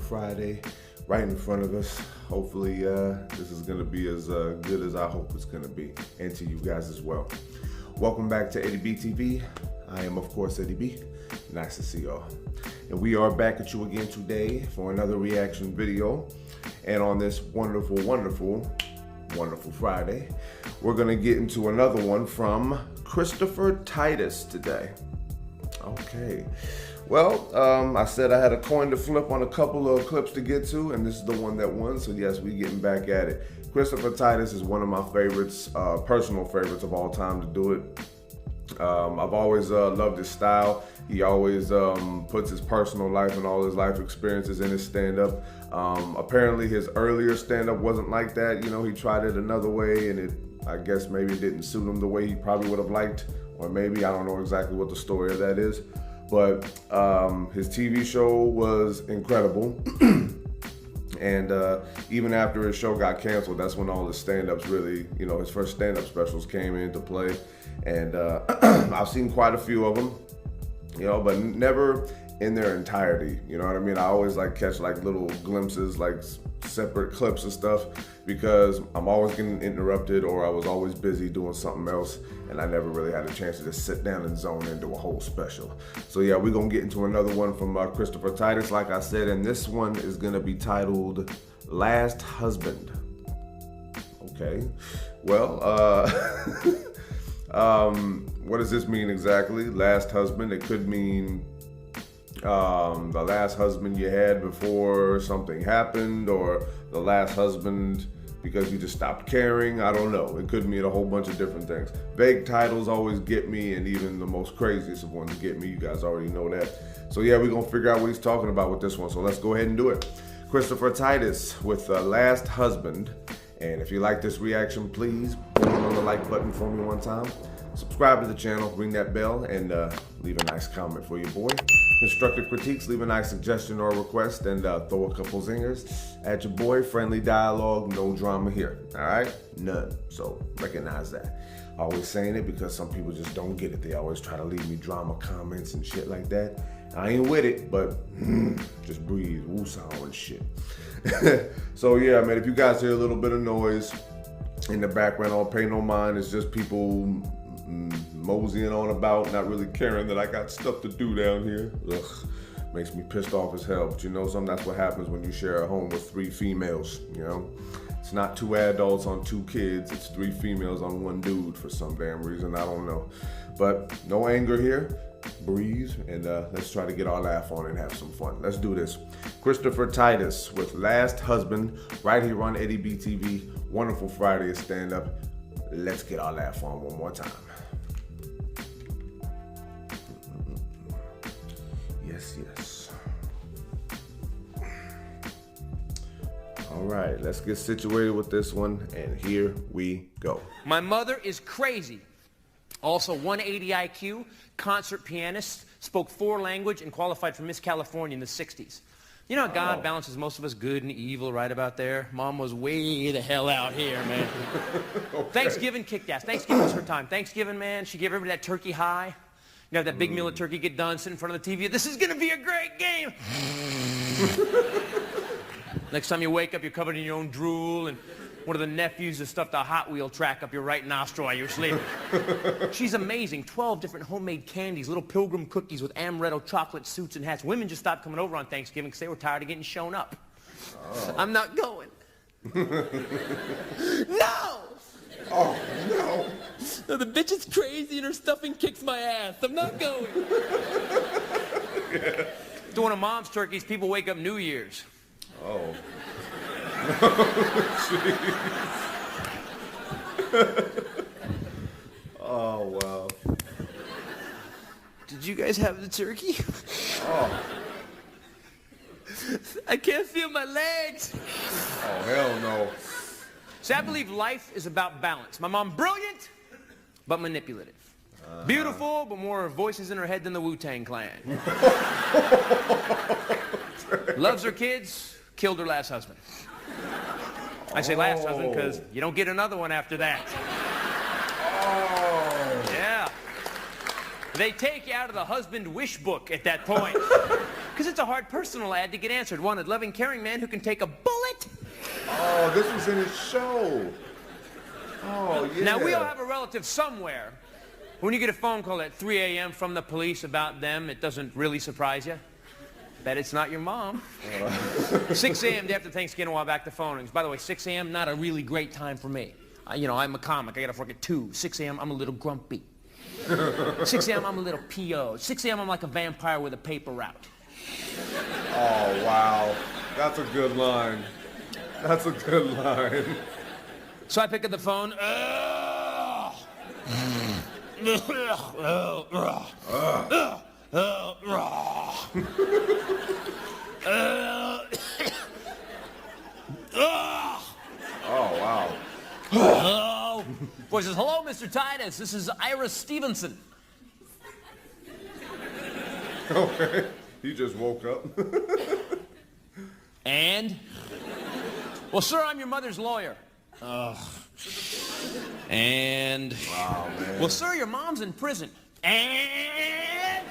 Friday right in front of us. Hopefully this is going to be as good as I hope it's going to be, and to you guys as well. Welcome back to Eddie B TV. I am, of course, Eddie B. Nice to see y'all. And we are back at you again today for another reaction video. And on this wonderful, wonderful, wonderful Friday, we're going to get into another one from Christopher Titus today. Okay. Well, I said I had a coin to flip on a couple of clips to get to, and this is the one that won, so yes, we're getting back at it. Christopher Titus is one of my favorites, personal favorites of all time to do it. I've always loved his style. He always puts his personal life and all his life experiences in his stand-up. Apparently his earlier stand-up wasn't like that. You know, he tried it another way, and I guess maybe it didn't suit him the way he probably would have liked, or maybe, I don't know exactly what the story of that is. But his TV show was incredible. And even after his show got canceled, that's when all his stand-ups really, you know, his first stand-up specials came into play. And I've seen quite a few of them, you know, but never in their entirety. You know what I mean? I always like catch like little glimpses, like separate clips and stuff, because I'm always getting interrupted, or I was always busy doing something else, and I never really had a chance to just sit down and zone into a whole special. So yeah, we're gonna get into another one from Christopher Titus, like I said, and this one is gonna be titled Last Husband. Okay, well, what does this mean exactly? Last husband, it could mean the last husband you had before something happened, or the last husband because you just stopped caring. I don't know. It could mean a whole bunch of different things. Vague titles always get me, and even the most craziest of ones get me. You guys already know that. So yeah, we're gonna figure out what he's talking about with this one. So let's go ahead and do it. Christopher Titus with Last Husband. And if you like this reaction, please boom on the like button for me one time. Subscribe to the channel, ring that bell, and leave a nice comment for your boy. Constructive critiques, leave a nice suggestion or request, and throw a couple zingers at your boy. Friendly dialogue, no drama here, all right? None, so recognize that. Always saying it because some people just don't get it. They always try to leave me drama comments and shit like that. I ain't with it, but just breathe, woosah and shit. So yeah, man, if you guys hear a little bit of noise in the background, don't pay no mind. It's just people moseying on about, not really caring that I got stuff to do down here. Ugh, makes me pissed off as hell. But you know something, that's what happens when you share a home with 3 females, you know? It's not 2 adults on 2 kids, it's 3 females on 1 dude for some damn reason, I don't know. But no anger here, breathe, and let's try to get our laugh on and have some fun. Let's do this. Christopher Titus with Last Husband, right here on Eddie B TV. Wonderful Friday of stand-up. Let's get our laugh on one more time. Yes, yes. All right, let's get situated with this one, and here we go. My mother is crazy. Also 180 IQ, concert pianist, spoke 4 languages, and qualified for Miss California in the 60s. You know how God balances most of us good and evil right about there? Mom was way the hell out here, man. Okay. Thanksgiving kicked ass. Thanksgiving was her time. Thanksgiving, man, she gave everybody that turkey high. You know, that big meal of turkey, get done, sit in front of the TV. This is gonna be a great game. Next time you wake up, you're covered in your own drool, and one of the nephews has stuffed a Hot Wheel track up your right nostril while you're sleeping. She's amazing. 12 different homemade candies, little pilgrim cookies with amaretto chocolate suits and hats. Women just stopped coming over on Thanksgiving because they were tired of getting shown up. Oh. I'm not going. No! Oh, no. No, the bitch is crazy and her stuffing kicks my ass. I'm not going. Yeah. To one of Mom's turkeys, people wake up New Year's. Oh. Oh, wow. Did you guys have the turkey? Oh. I can't feel my legs. Oh, hell no. See, I believe life is about balance. My mom, brilliant, but manipulative. Beautiful, but more voices in her head than the Wu-Tang Clan. Loves her kids, killed her last husband. I say last husband because you don't get another one after that. Oh. Yeah. They take you out of the husband wish book at that point. Because it's a hard personal ad to get answered. Wanted loving, caring man who can take a bullet. Oh, this was in his show. Oh, yeah. Now, we all have a relative somewhere. When you get a phone call at 3 a.m. from the police about them, it doesn't really surprise you. Bet it's not your mom. 6 a.m. day after Thanksgiving, a while back, the phone rings. By the way, 6 a.m., not a really great time for me. You know, I'm a comic. I got to work at 2. 6 a.m., I'm a little grumpy. 6 a.m., I'm a little P.O. 6 a.m., I'm like a vampire with a paper route. Oh, wow. That's a good line. That's a good line. So I pick up the phone. Oh, wow. Hello? Voice says, hello, Mr. Titus. This is Ira Stevenson. Okay. He just woke up. And? Well, sir, I'm your mother's lawyer. And? Wow, man. Well, sir, your mom's in prison. And?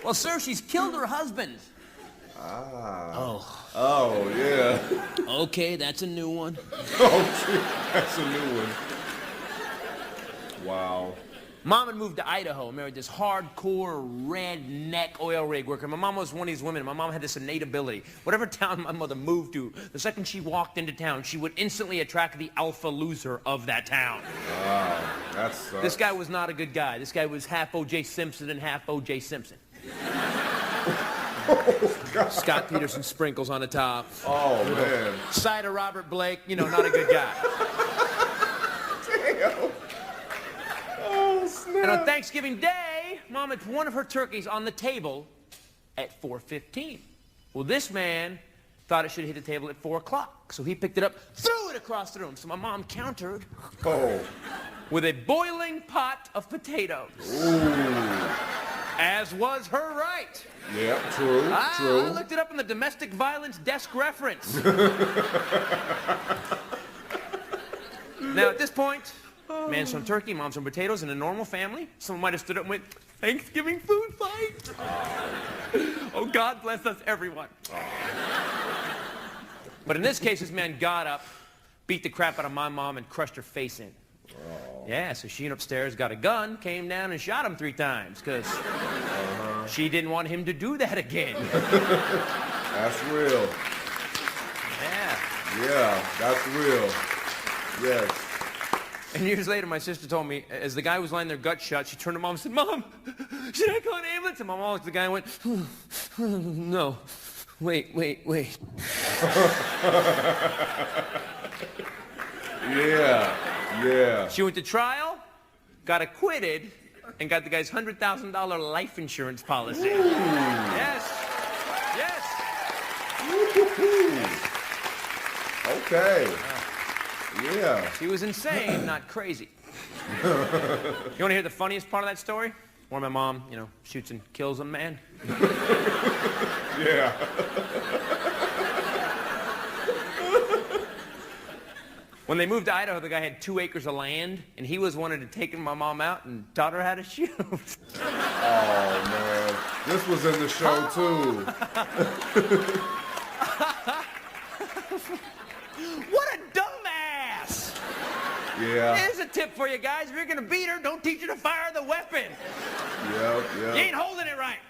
Well, sir, she's killed her husband. Oh, yeah. Okay, that's a new one. Oh, gee, that's a new one. Wow. Mom had moved to Idaho, married this hardcore redneck oil rig worker. My mom was one of these women. My mom had this innate ability. Whatever town my mother moved to, the second she walked into town, she would instantly attract the alpha loser of that town. Wow, that sucks. This guy was not a good guy. This guy was half O.J. Simpson and half O.J. Simpson. Oh, God. Scott Peterson sprinkles on the top. Oh, man. Side of Robert Blake, you know, not a good guy. Damn. Oh, snap. And on Thanksgiving Day, Mom had one of her turkeys on the table at 4:15. Well, this man thought it should hit the table at 4 o'clock. So he picked it up, threw it across the room. So my mom countered with a boiling pot of potatoes. Ooh. As was her right. Yeah, true, true. I looked it up in the domestic violence desk reference. Now, at this point, man's from turkey, mom's from potatoes. In a normal family, someone might have stood up and went, Thanksgiving food fight. Oh, God bless us, everyone. But in this case, this man got up, beat the crap out of my mom, and crushed her face in. Yeah, so she went upstairs, got a gun, came down and shot him 3 times, because she didn't want him to do that again. That's real. Yeah. Yeah, that's real. Yes. And years later, my sister told me, as the guy was lying there gut shut, she turned to Mom and said, Mom, should I call an ambulance? And my mom looked at the guy and went, no, wait. Yeah. Yeah. She went to trial, got acquitted, and got the guy's $100,000 life insurance policy. Ooh. Yes. Okay. Yeah. She was insane, not crazy. You want to hear the funniest part of that story? Where my mom, you know, shoots and kills a man. Yeah. When they moved to Idaho, the guy had 2 acres of land, and he was wanted to take my mom out and taught her how to shoot. Oh, man. This was in the show, too. What a dumbass! Yeah. Here's a tip for you guys. If you're going to beat her, don't teach her to fire the weapon. Yep. You ain't holding it right.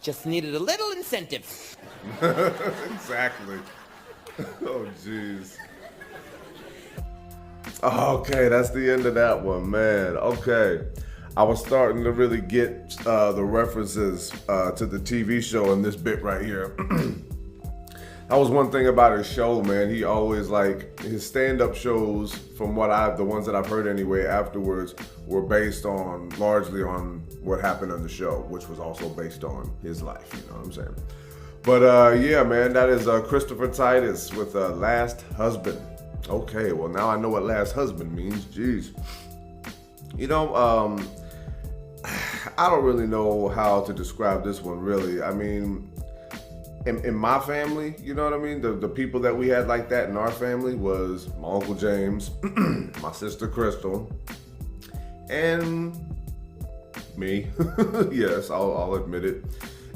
Just needed a little incentive. Exactly. Oh, jeez. Okay, that's the end of that one, man. Okay. I was starting to really get the references to the TV show in this bit right here. That was one thing about his show, man. He always, like, his stand-up shows, from the ones that I've heard anyway afterwards, were based largely on what happened on the show, which was also based on his life, you know what I'm saying? But yeah, man, that is Christopher Titus with Last Husband. Okay, well, now I know what last husband means. Jeez. I don't really know how to describe this one, really. I mean, in my family, you know what I mean? The people that we had like that in our family was my Uncle James, my sister Crystal, and me. Yes, I'll admit it.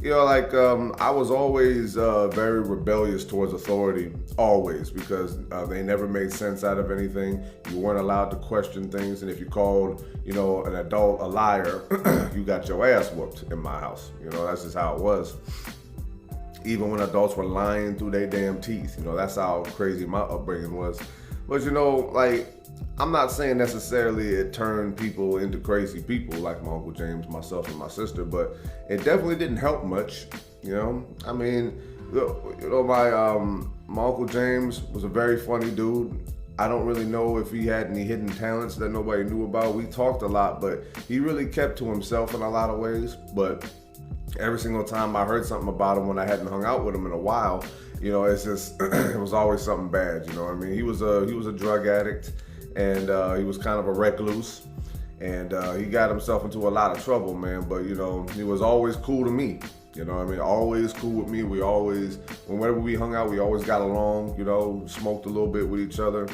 I was always very rebellious towards authority, always, because they never made sense out of anything. You weren't allowed to question things, and if you called, an adult a liar, you got your ass whooped in my house. That's just how it was. Even when adults were lying through their damn teeth, that's how crazy my upbringing was. But I'm not saying necessarily it turned people into crazy people like my Uncle James, myself, and my sister, but it definitely didn't help much. I mean, my Uncle James was a very funny dude. I don't really know if he had any hidden talents that nobody knew about. We talked a lot, but he really kept to himself in a lot of ways. But every single time I heard something about him when I hadn't hung out with him in a while, it's just it was always something bad. I mean, he was a drug addict. And he was kind of a recluse, and he got himself into a lot of trouble, man. But he was always cool to me. Always cool with me. We always, whenever we hung out, we always got along. Smoked a little bit with each other.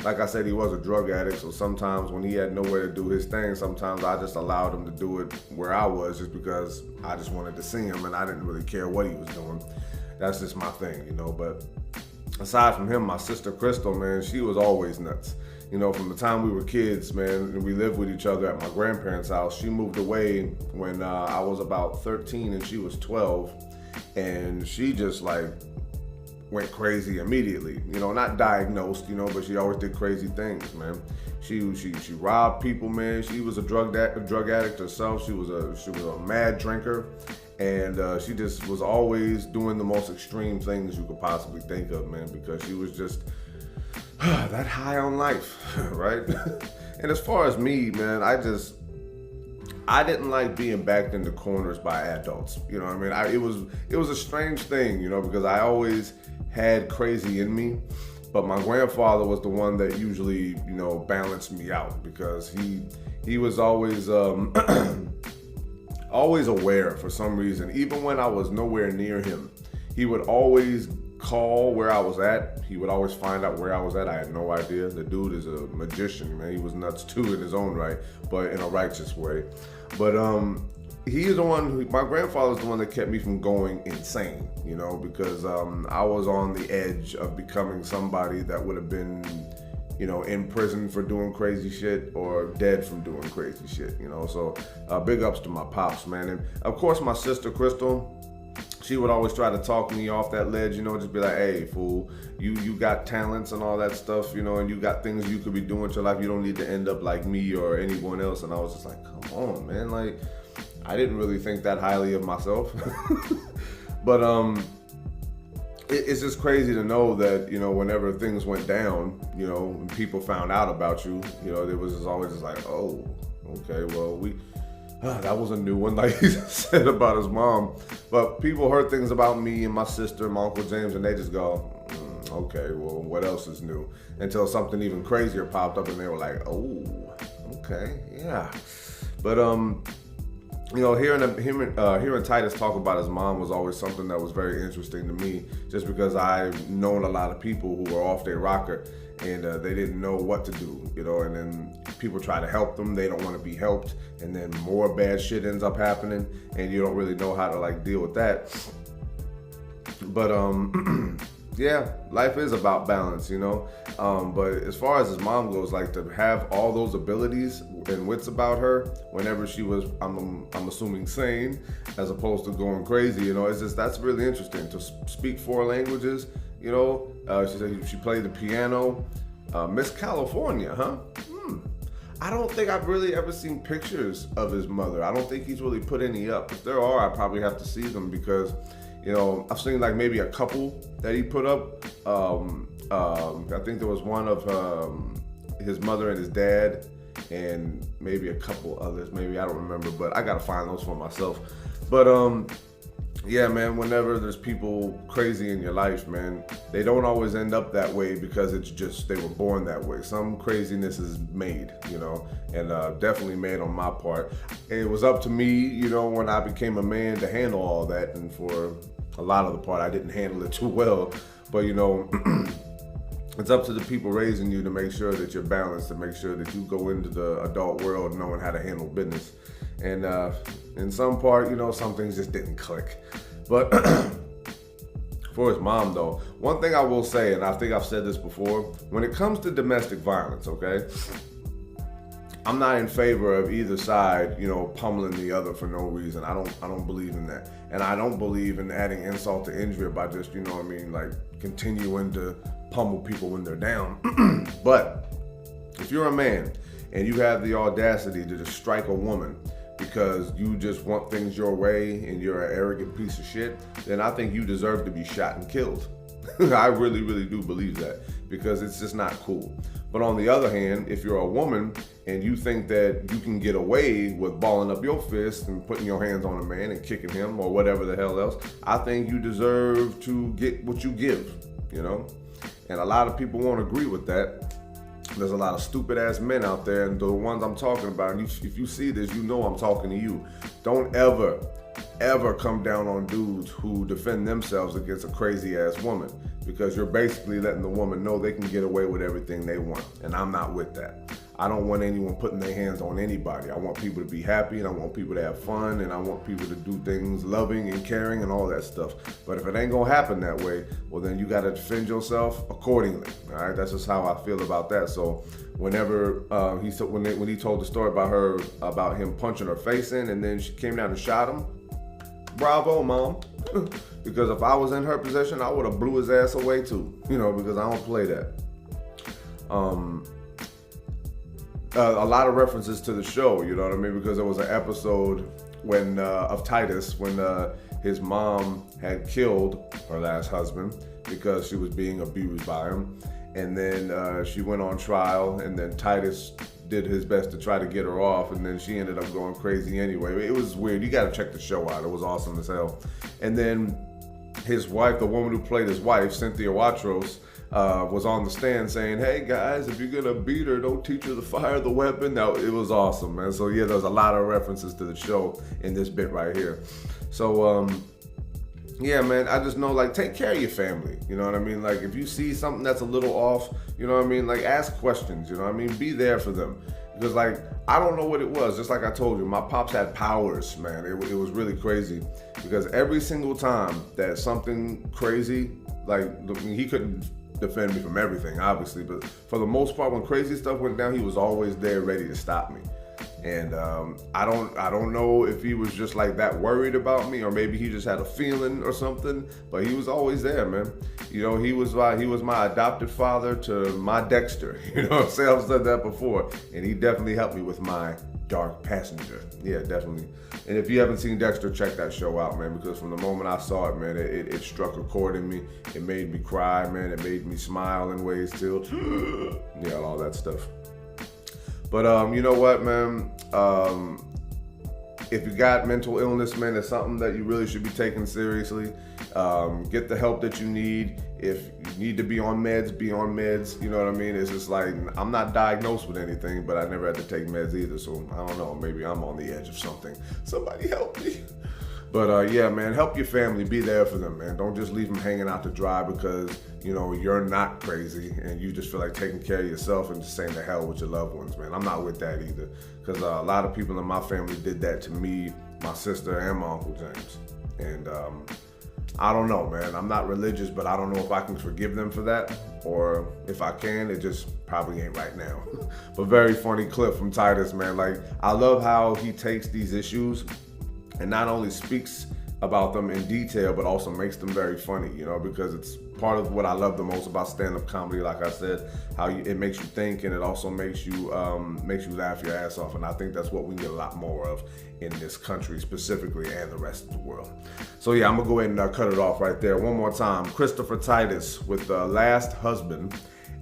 Like I said, he was a drug addict, so sometimes when he had nowhere to do his thing, sometimes I just allowed him to do it where I was, just because I just wanted to see him, and I didn't really care what he was doing. That's just my thing, But aside from him, my sister Crystal, man, she was always nuts. From the time we were kids, man, and we lived with each other at my grandparents' house. She moved away when I was about 13 and she was 12. And she just went crazy immediately. Not diagnosed, but she always did crazy things, man. She robbed people, man. She was a drug addict herself. She was a mad drinker. And she just was always doing the most extreme things you could possibly think of, man, because she was just that high on life, right? And as far as me, man, I didn't like being backed into corners by adults. It was a strange thing, because I always had crazy in me. But my grandfather was the one that usually, balanced me out, because he was always always aware for some reason. Even when I was nowhere near him, he would always call where I was at. He would always find out where I was at. I had no idea. The dude is a magician, man. He was nuts too in his own right, but in a righteous way. But he's the one my grandfather's the one that kept me from going insane, because I was on the edge of becoming somebody that would have been, in prison for doing crazy shit or dead from doing crazy shit, So big ups to my pops, man. And of course, my sister Crystal, she would always try to talk me off that ledge, just be like, hey, fool, you got talents and all that stuff, and you got things you could be doing to your life. You don't need to end up like me or anyone else. And I was just like, come on, man. I didn't really think that highly of myself. But it's just crazy to know that, whenever things went down, and people found out about you, there was just always just like, oh, okay, well, that was a new one, like he said about his mom. But people heard things about me and my sister and my Uncle James, and they just go, okay, well, what else is new? Until something even crazier popped up, and they were like, oh, okay, yeah. But hearing Titus talk about his mom was always something that was very interesting to me, just because I've known a lot of people who were off their rocker and they didn't know what to do, and then people try to help them, they don't want to be helped, and then more bad shit ends up happening, and you don't really know how to deal with that. But yeah, life is about balance, but as far as his mom goes, to have all those abilities and wits about her whenever she was, I'm assuming, sane, as opposed to going crazy, that's really interesting. To speak 4 languages, she said she played the piano. Miss California, huh? I don't think I've really ever seen pictures of his mother. I don't think he's really put any up. If there are, I probably have to see them, because I've seen maybe a couple that he put up. I think there was one of his mother and his dad, and maybe a couple others. Maybe, I don't remember, but I gotta find those for myself. But yeah, man, whenever there's people crazy in your life, man, they don't always end up that way because it's just they were born that way. Some craziness is made, and definitely made on my part. It was up to me, when I became a man to handle all that, and for a lot of the part, I didn't handle it too well. But, it's up to the people raising you to make sure that you're balanced, to make sure that you go into the adult world knowing how to handle business. And in some part, some things just didn't click. But for his mom, though, one thing I will say, and I think I've said this before, when it comes to domestic violence, okay, I'm not in favor of either side, pummeling the other for no reason. I don't believe in that. And I don't believe in adding insult to injury by just, like continuing to pummel people when they're down. But if you're a man and you have the audacity to just strike a woman because you just want things your way and you're an arrogant piece of shit, then I think you deserve to be shot and killed. I really, really do believe that, because it's just not cool. But on the other hand, if you're a woman and you think that you can get away with balling up your fist and putting your hands on a man and kicking him or whatever the hell else, I think you deserve to get what you give, And a lot of people won't agree with that. There's a lot of stupid ass men out there, and the ones I'm talking about, and if you see this, I'm talking to you. Don't ever come down on dudes who defend themselves against a crazy ass woman, because you're basically letting the woman know they can get away with everything they want, and I'm not with that. I don't want anyone putting their hands on anybody. I want people to be happy, and I want people to have fun, and I want people to do things loving and caring and all that stuff. But if it ain't gonna happen that way, well, then you gotta defend yourself accordingly. All right, that's just how I feel about that. So whenever when he told the story about him punching her face in, and then she came down and shot him, bravo, mom. Because if I was in her position, I would have blew his ass away too. Because I don't play that. A lot of references to the show, you know what I mean? Because there was an episode of Titus when his mom had killed her last husband because she was being abused by him. And then she went on trial, and then Titus did his best to try to get her off, and then she ended up going crazy anyway. It was weird. You gotta check the show out. It was awesome as hell. And then his wife, the woman who played his wife, Cynthia Watros, was on the stand saying, hey guys, if you're gonna beat her, don't teach her to fire the weapon. Now, it was awesome, man. So yeah, there's a lot of references to the show in this bit right here. So yeah, man, I just know, like, take care of your family, you know what I mean? Like, if you see something that's a little off, you know what I mean? Like, ask questions, you know what I mean? Be there for them. Because, like, I don't know what it was. Just like I told you, my pops had powers, man. It was really crazy. Because every single time that something crazy, like, he couldn't defend me from everything, obviously, but for the most part, when crazy stuff went down, he was always there ready to stop me. And I don't know if he was just like that worried about me, or maybe he just had a feeling or something, but he was always there, man. He was my adopted father to my Dexter. I've said that before, and he definitely helped me with my dark passenger. Yeah, definitely. And if you haven't seen Dexter, check that show out, man, because from the moment I saw it, man, it struck a chord in me. It made me cry, man. It made me smile in ways too. Yeah, all that stuff. But you know what, man? If you got mental illness, man, it's something that you really should be taking seriously. Get the help that you need. If you need to be on meds, be on meds. You know what I mean? It's just like, I'm not diagnosed with anything, but I never had to take meds either. So I don't know, maybe I'm on the edge of something. Somebody help me. But yeah, man, help your family. Be there for them, man. Don't just leave them hanging out to dry because, you're not crazy and you just feel like taking care of yourself and just saying the hell with your loved ones, man. I'm not with that either, because a lot of people in my family did that to me, my sister, and my Uncle James. And I don't know, man. I'm not religious, but I don't know if I can forgive them for that, or if I can, it just probably ain't right now. But very funny clip from Titus, man. Like, I love how he takes these issues and not only speaks about them in detail, but also makes them very funny, because it's part of what I love the most about stand-up comedy. Like I said, how it makes you think, and it also makes you laugh your ass off. And I think that's what we need a lot more of in this country specifically, and the rest of the world. So yeah, I'm gonna go ahead and cut it off right there. One more time, Christopher Titus with Last Husband.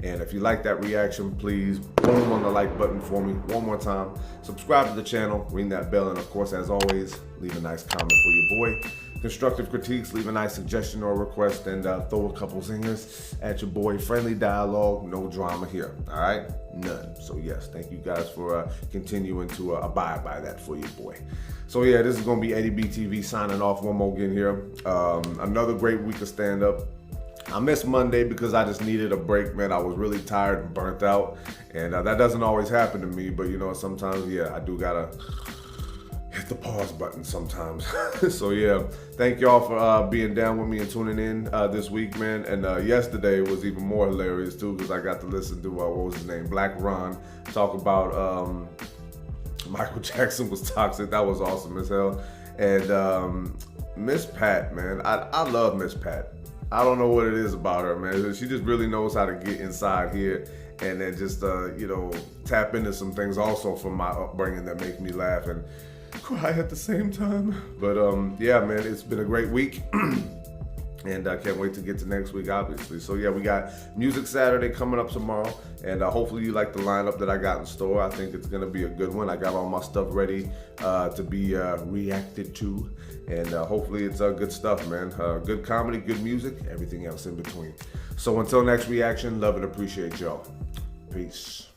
And if you like that reaction, please boom on the like button for me one more time. Subscribe to the channel, ring that bell, and of course, as always, leave a nice comment for your boy. Constructive critiques, leave a nice suggestion or request, and throw a couple zingers at your boy. Friendly dialogue, no drama here, all right? None. So yes, thank you guys for continuing to abide by that for your boy. So yeah, this is gonna be Eddie B TV signing off one more again here. Another great week of stand-up. I missed Monday because I just needed a break, man. I was really tired and burnt out, and that doesn't always happen to me, but you know, sometimes, yeah, I do gotta hit the pause button sometimes. So yeah, thank y'all for being down with me and tuning in this week, man. And yesterday was even more hilarious too, because I got to listen to what was his name, Black Ron, talk about Michael Jackson was toxic. That was awesome as hell. And Miss Pat, man, I love Miss Pat. I don't know what it is about her, man. She just really knows how to get inside here and then just you know, tap into some things also from my upbringing that make me laugh and cry at the same time. But yeah, man, it's been a great week. And I can't wait to get to next week, obviously. So yeah, we got Music Saturday coming up tomorrow, and hopefully you like the lineup that I got in store. I think it's gonna be a good one. I got all my stuff ready to be reacted to, and hopefully it's good stuff, man. Good comedy, good music, everything else in between. So until next reaction, love and appreciate y'all. Peace.